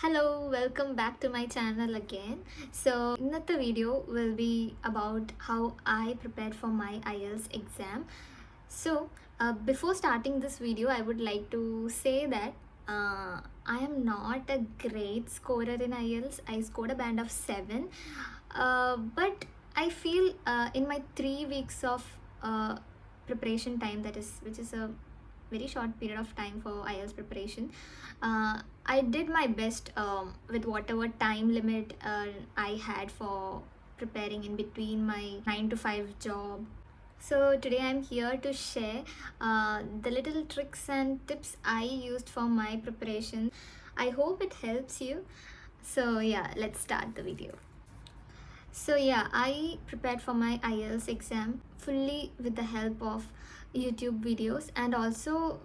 Hello, welcome back to my channel again. So, the video will be about how I prepared for my IELTS exam. So, before starting this video, I would like to say that I am not a great scorer in IELTS. I scored a band of 7, but I feel in my 3 weeks of preparation time, which is a very short period of time for IELTS preparation. I did my best with whatever time limit I had for preparing in between my 9 to 5 job. So today I'm here to share the little tricks and tips I used for my preparation. I hope it helps you. So yeah, let's start the video. So yeah, I prepared for my IELTS exam fully with the help of YouTube videos, and also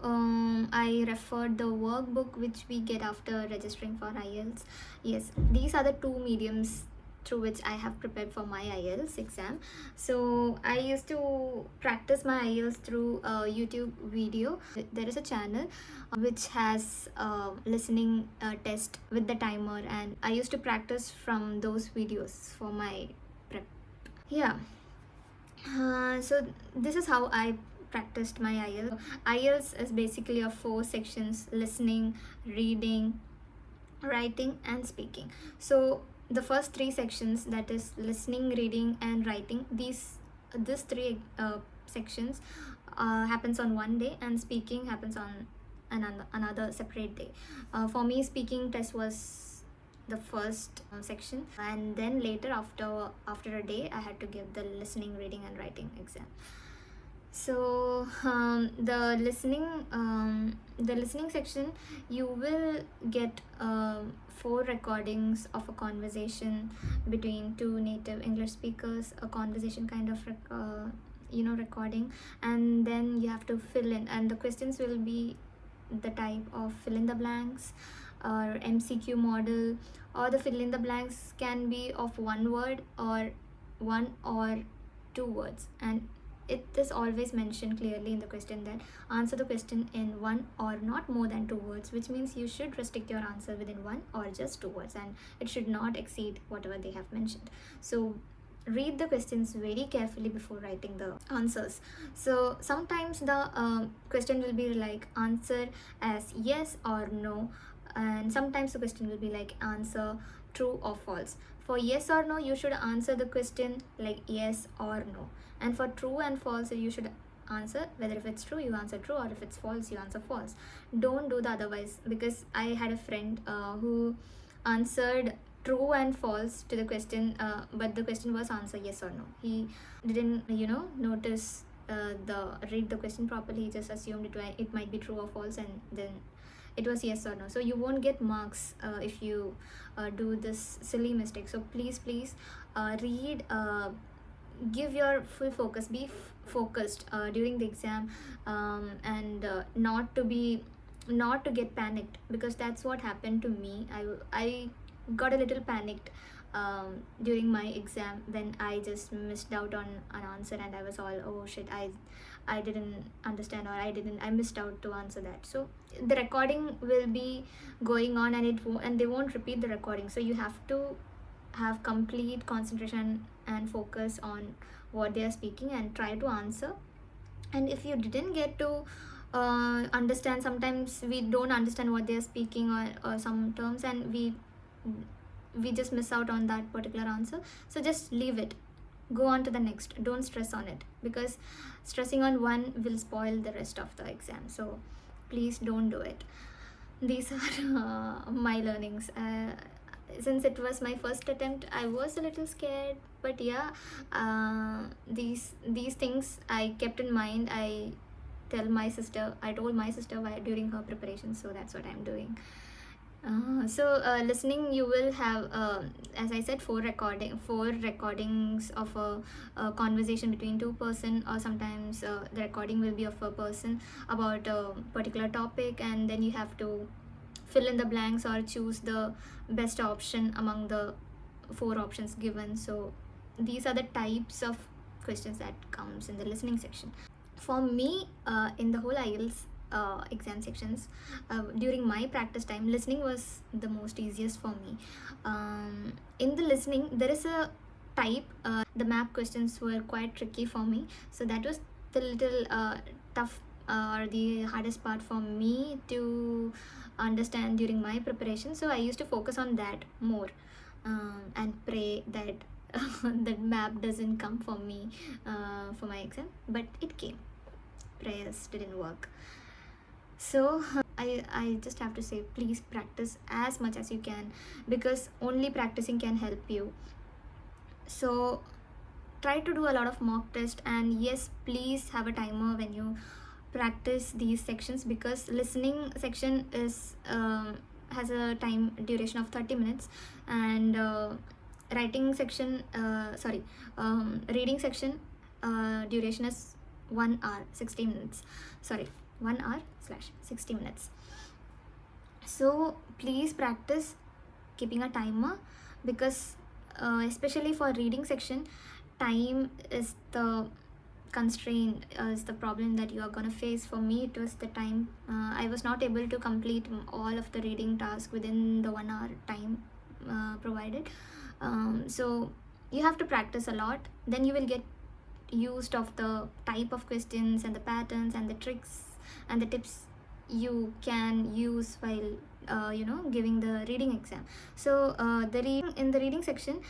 I referred the workbook which we get after registering for IELTS. Yes, these are the two mediums through which I have prepared for my IELTS exam. So I used to practice my IELTS through a YouTube video. There is a channel which has a listening test with the timer, and I used to practice from those videos for my prep. Yeah, so this is how I practiced my IELTS. IELTS is basically of 4 sections: listening, reading, writing and speaking. So the first 3 sections, that is listening, reading and writing, these three sections happens on one day, and speaking happens on another separate day. For me, speaking test was the first section, and then later, after a day, I had to give the listening, reading and writing exam. So the listening section, you will get 4 recordings of a conversation between two native English speakers, a conversation kind of recording, and then you have to fill in, and the questions will be the type of fill in the blanks or MCQ model, or the fill in the blanks can be of one word or 2 words, and it is always mentioned clearly in the question that answer the question in 1 or not more than 2 words, which means you should restrict your answer within 1 or just 2 words, and it should not exceed whatever they have mentioned. So read the questions very carefully before writing the answers. So sometimes the question will be like answer as yes or no, and sometimes the question will be like answer true or false. For yes or no, you should answer the question like yes or no, and for true and false, you should answer whether if it's true you answer true, or if it's false you answer false. Don't do the otherwise, because I had a friend who answered true and false to the question, but the question was answer yes or no. He didn't notice the read the question properly. He just assumed it might be true or false, and then it was yes or no. So you won't get marks if you do this silly mistake. So please read, give your full focus, be focused during the exam, and not to get panicked, because that's what happened to me. I got a little panicked during my exam when I just missed out on an answer, and I was all, oh shit, I didn't understand, or I missed out to answer that. So the recording will be going on, and they won't repeat the recording, so you have to have complete concentration and focus on what they are speaking and try to answer. And if you didn't get to understand, sometimes we don't understand what they are speaking, or some terms, and we just miss out on that particular answer. So just leave it, go on to the next. Don't stress on it, because stressing on one will spoil the rest of the exam. So please don't do it. These are my learnings. Since it was my first attempt, I was a little scared, but yeah, these things I kept in mind. I told my sister why during her preparation, so that's what I'm doing. Listening, you will have, as I said, 4 recordings of a conversation between 2 person, or sometimes the recording will be of a person about a particular topic, and then you have to fill in the blanks or choose the best option among the 4 options given. So these are the types of questions that comes in the listening section. For me, in the whole IELTS exam sections, during my practice time, listening was the most easiest for me. In the listening, there is a type, the map questions were quite tricky for me, so that was the little tough or the hardest part for me to understand during my preparation. So I used to focus on that more, and pray that that map doesn't come for me for my exam, but it came. Prayers didn't work. So I just have to say, please practice as much as you can, because only practicing can help you. So try to do a lot of mock test, and yes, please have a timer when you practice these sections, because listening section is has a time duration of 30 minutes, and writing section sorry reading section duration is 1 hour 60 minutes, sorry, 1 hour slash 60 minutes. So please practice keeping a timer, because especially for reading section, time is the constraint, is the problem that you are going to face. For me, it was the time. I was not able to complete all of the reading task within the 1 hour time provided. So you have to practice a lot, then you will get used of the type of questions and the patterns and the tricks and the tips you can use while giving the reading exam. So in the reading section,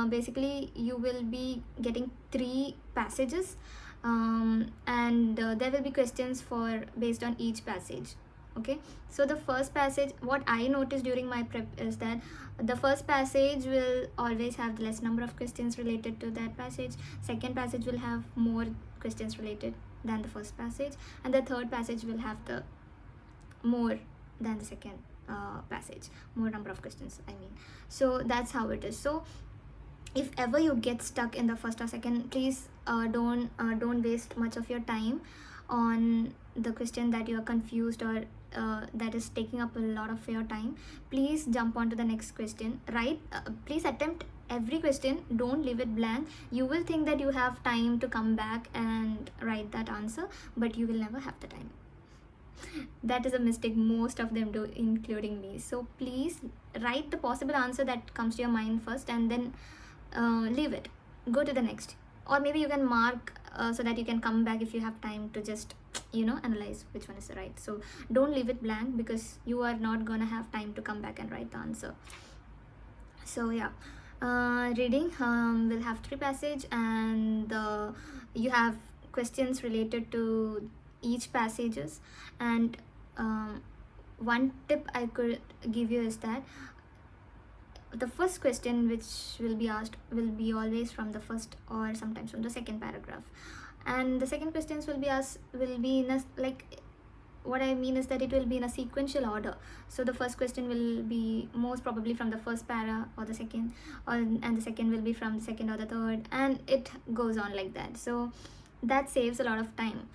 basically you will be getting 3 passages, and there will be questions for based on each passage. Okay, so the first passage, what I noticed during my prep is that the first passage will always have less number of questions related to that passage. Second passage will have more questions related than the first passage, and the third passage will have the more than the second passage, more number of questions, I mean. So that's how it is. So if ever you get stuck in the first or second, please don't waste much of your time on the question that you are confused, or that is taking up a lot of your time. Please jump on to the next question, right? Please attempt every question, don't leave it blank. You will think that you have time to come back and write that answer, but you will never have the time. That is a mistake most of them do, including me. So please write the possible answer that comes to your mind first, and then leave it, go to the next. Or maybe you can mark so that you can come back if you have time to just analyze which one is the right. So don't leave it blank, because you are not gonna have time to come back and write the answer. So yeah, reading will have 3 passage, and you have questions related to each passages. And one tip I could give you is that the first question which will be asked will be always from the first or sometimes from the second paragraph, and the second questions will be asked will be in a, like, what I mean is that it will be in a sequential order. So the first question will be most probably from the first para or the second, and the second will be from the second or the third, and it goes on like that. So that saves a lot of time.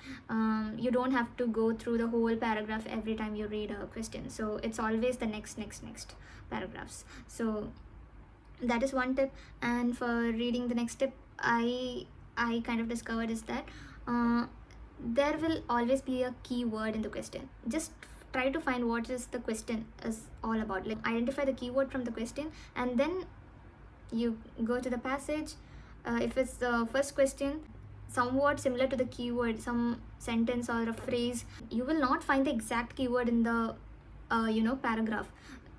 You don't have to go through the whole paragraph every time you read a question, so it's always the next paragraphs. So that is one tip. And for reading, the next tip I kind of discovered is that there will always be a keyword in the question. Just try to find what is the question is all about, like identify the keyword from the question, and then you go to the passage. If it's the first question somewhat similar to the keyword, some sentence or a phrase, you will not find the exact keyword in the paragraph.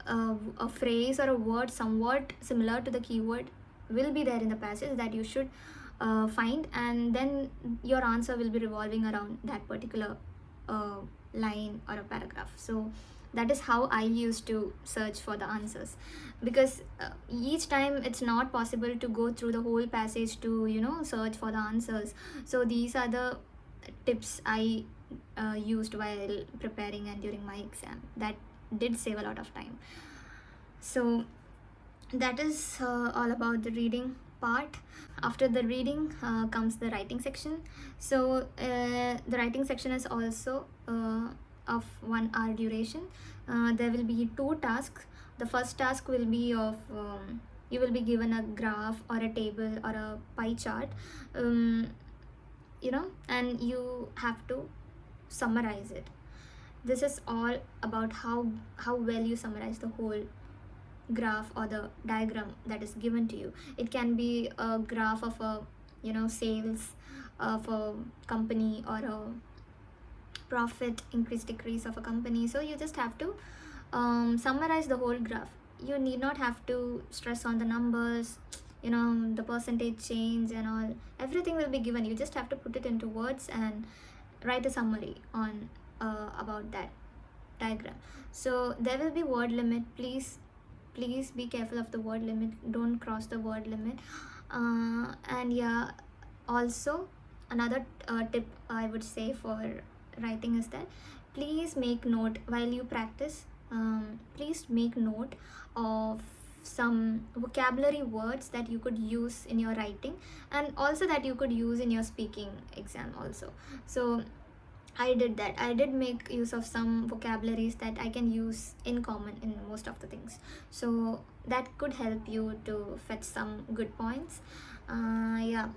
A phrase or a word somewhat similar to the keyword will be there in the passage that you should find, and then your answer will be revolving around that particular line or a paragraph. So that is how I used to search for the answers, because each time it's not possible to go through the whole passage to search for the answers. So these are the tips I used while preparing and during my exam. That did save a lot of time. So that is all about the reading part. After the reading comes the writing section. So the writing section is also of 1 hour duration. There will be 2 tasks. The first task will be of you will be given a graph or a table or a pie chart, and you have to summarize it. This is all about how well you summarize the whole graph or the diagram that is given to you. It can be a graph of a, sales of a company, or a profit increase decrease of a company. So you just have to summarize the whole graph. You need not have to stress on the numbers, the percentage change and all. Everything will be given. You just have to put it into words and write a summary on about that diagram. So there will be word limit. Please be careful of the word limit. Don't cross the word limit. And yeah, also another tip I would say for writing is that please make note while you practice. Please make note of some vocabulary words that you could use in your writing, and also that you could use in your speaking exam also. So I did that. I did make use of some vocabularies that I can use in common in most of the things. So that could help you to fetch some good points. Yeah,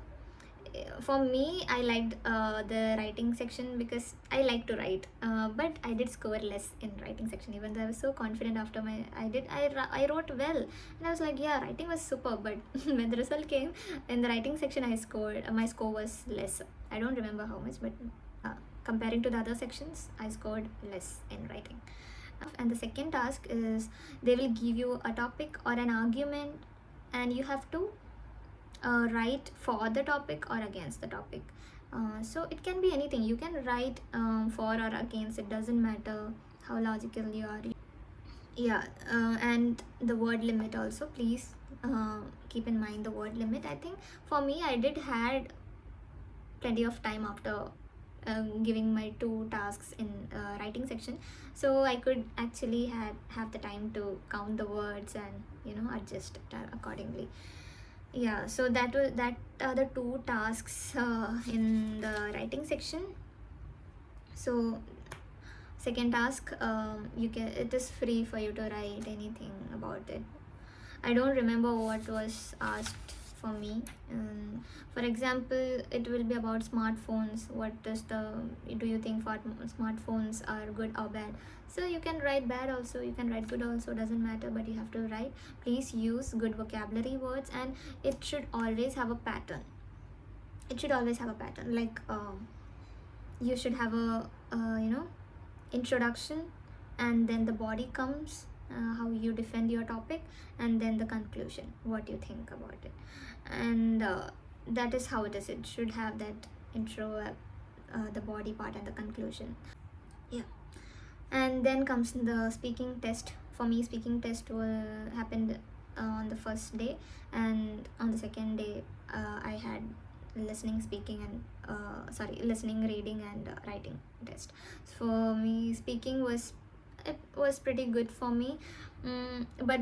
for me, I liked the writing section because I like to write. But I did score less in writing section, even though I was so confident after my I wrote well, and I was like, yeah, writing was super. But when the result came in the writing section, I scored my score was less. I don't remember how much, but comparing to the other sections, I scored less in writing. And the second task is they will give you a topic or an argument, and you have to write for the topic or against the topic. So it can be anything. You can write for or against. It doesn't matter how logical you are. Yeah, and the word limit also. Please keep in mind the word limit. I think for me, I did had plenty of time after giving my two tasks in writing section, so I could actually have the time to count the words and adjust accordingly. Yeah, so that are the two tasks in the writing section. So second task, it is free for you to write anything about it. I don't remember what was asked for me. For example, it will be about smartphones. Do you think smartphones are good or bad? So you can write bad also, you can write good also, doesn't matter, but you have to write. Please use good vocabulary words, and it should always have a pattern. Like you should have a introduction, and then the body comes, how you defend your topic, and then the conclusion, what you think about it. And that is how it is. It should have that intro, the body part, and the conclusion. Yeah, and then comes the speaking test. For me, speaking test happened on the first day, and on the second day I had listening, reading, and writing test. For me, speaking was pretty good for me. But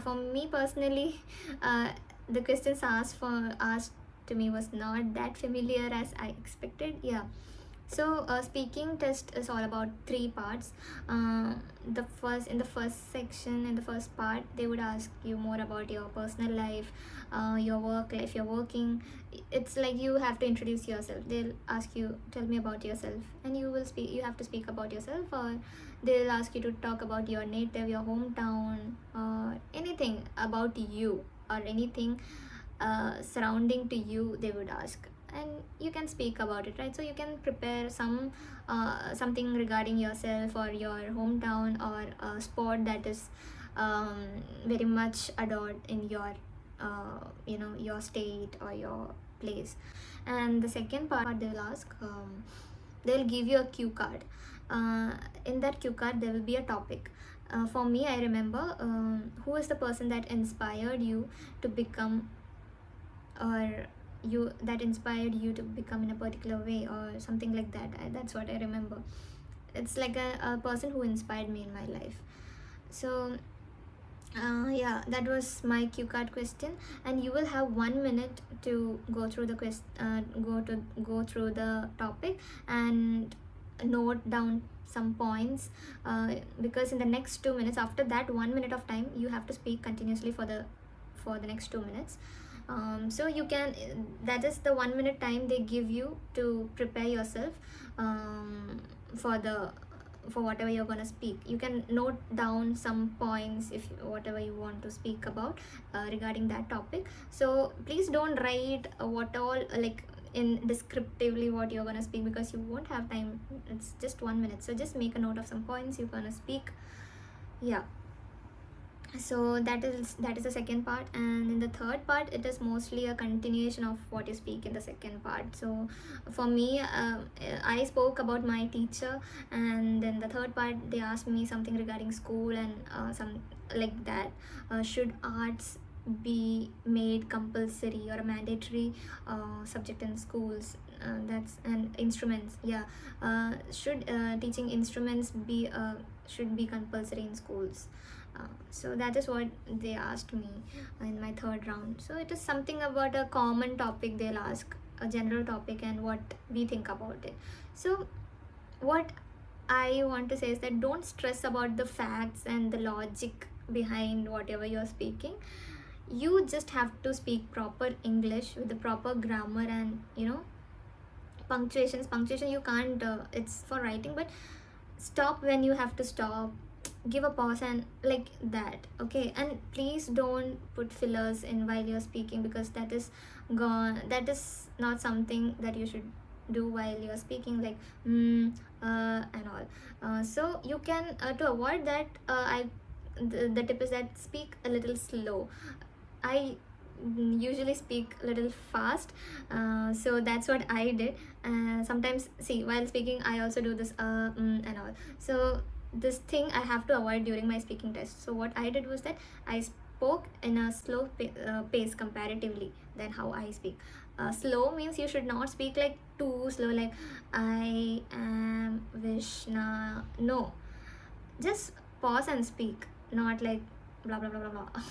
for me personally, the questions asked to me was not that familiar as I expected. Yeah, so speaking test is all about three parts. In the first section, in the first part, they would ask you more about your personal life, your work life, you're working. It's like you have to introduce yourself. They'll ask you, tell me about yourself, and you have to speak about yourself, or they'll ask you to talk about your native, your hometown, or anything about you, or anything surrounding to you, they would ask, and you can speak about it, right? So you can prepare something regarding yourself or your hometown, or a sport that is very much adored in your your state or your place. And the second part, they will ask, they'll give you a cue card. In that cue card, there will be a topic. For me, I remember, who is the person that inspired you to become, or that inspired you to become in a particular way, or something like that. That's what I remember. It's like a person who inspired me in my life. So yeah, that was my cue card question, and you will have 1 minute to go through the go through the topic and note down some points, because in the next 2 minutes, after that 1 minute of time, you have to speak continuously for the next 2 minutes. So you can, that is the 1 minute time they give you to prepare yourself, for the for whatever you're gonna speak. You can note down some points if whatever you want to speak about regarding that topic. So please don't write what all like in descriptively what you're gonna speak, because you won't have time. It's just 1 minute, so just make a note of some points you're gonna speak. Yeah, so that is the second part. And in the third part, it is mostly a continuation of what you speak in the second part. So for me, I spoke about my teacher, and then the third part they asked me something regarding school and some like that. Should arts be made compulsory or a mandatory subject in schools? That's and instruments, yeah. Should teaching instruments be should be compulsory in schools? So that is what they asked me in my third round. So it is something about a common topic they'll ask, a general topic, and what we think about it. So what I want to say is that don't stress about the facts and the logic behind whatever you're speaking. You just have to speak proper English with the proper grammar and punctuation you can't it's for writing, but stop when you have to stop, give a pause and like that, okay? And please don't put fillers in while you're speaking, because that is not something that you should do while you're speaking, like and all. So you can to avoid that, the tip is that speak a little slow. I usually speak a little fast, so that's what I did. Sometimes, see, while speaking I also do this and all. So this thing I have to avoid during my speaking test. So what I did was that I spoke in a slow pace comparatively than how I speak. Slow means you should not speak like too slow, like I am Vishna. No, just pause and speak, not like blah blah blah blah blah.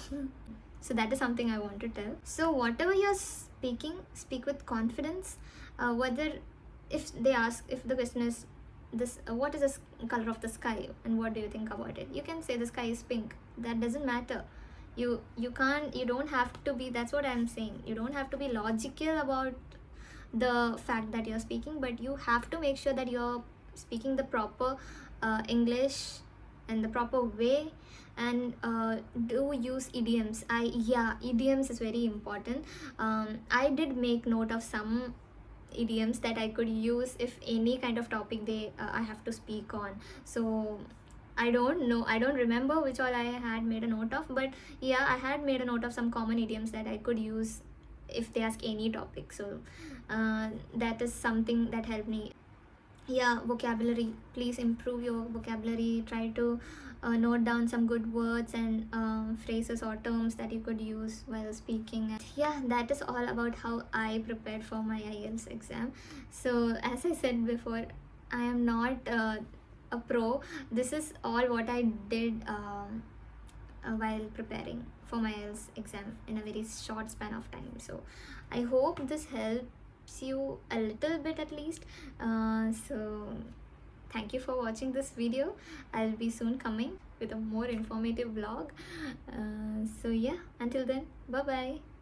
So that is something I want to tell. So whatever you're speaking, speak with confidence. Whether if they ask, if the question is this, what is the color of the sky and what do you think about it, you can say the sky is pink. That doesn't matter. You don't have to be, that's what I'm saying, you don't have to be logical about the fact that you're speaking, but you have to make sure that you're speaking the proper English in the proper way. And do use idioms. Idioms is very important. I did make note of some idioms that I could use if any kind of topic I have to speak on. So I don't know, I don't remember which all I had made a note of, but yeah, I had made a note of some common idioms that I could use if they ask any topic. So that is something that helped me. Yeah, vocabulary, please improve your vocabulary. Try to note down some good words and phrases or terms that you could use while speaking. And yeah, that is all about how I prepared for my IELTS exam. So as I said before, I am not a pro. This is all what I did while preparing for my IELTS exam in a very short span of time. So I hope this helps you a little bit at least. So thank you for watching this video. I'll be soon coming with a more informative vlog. So yeah, until then, bye bye.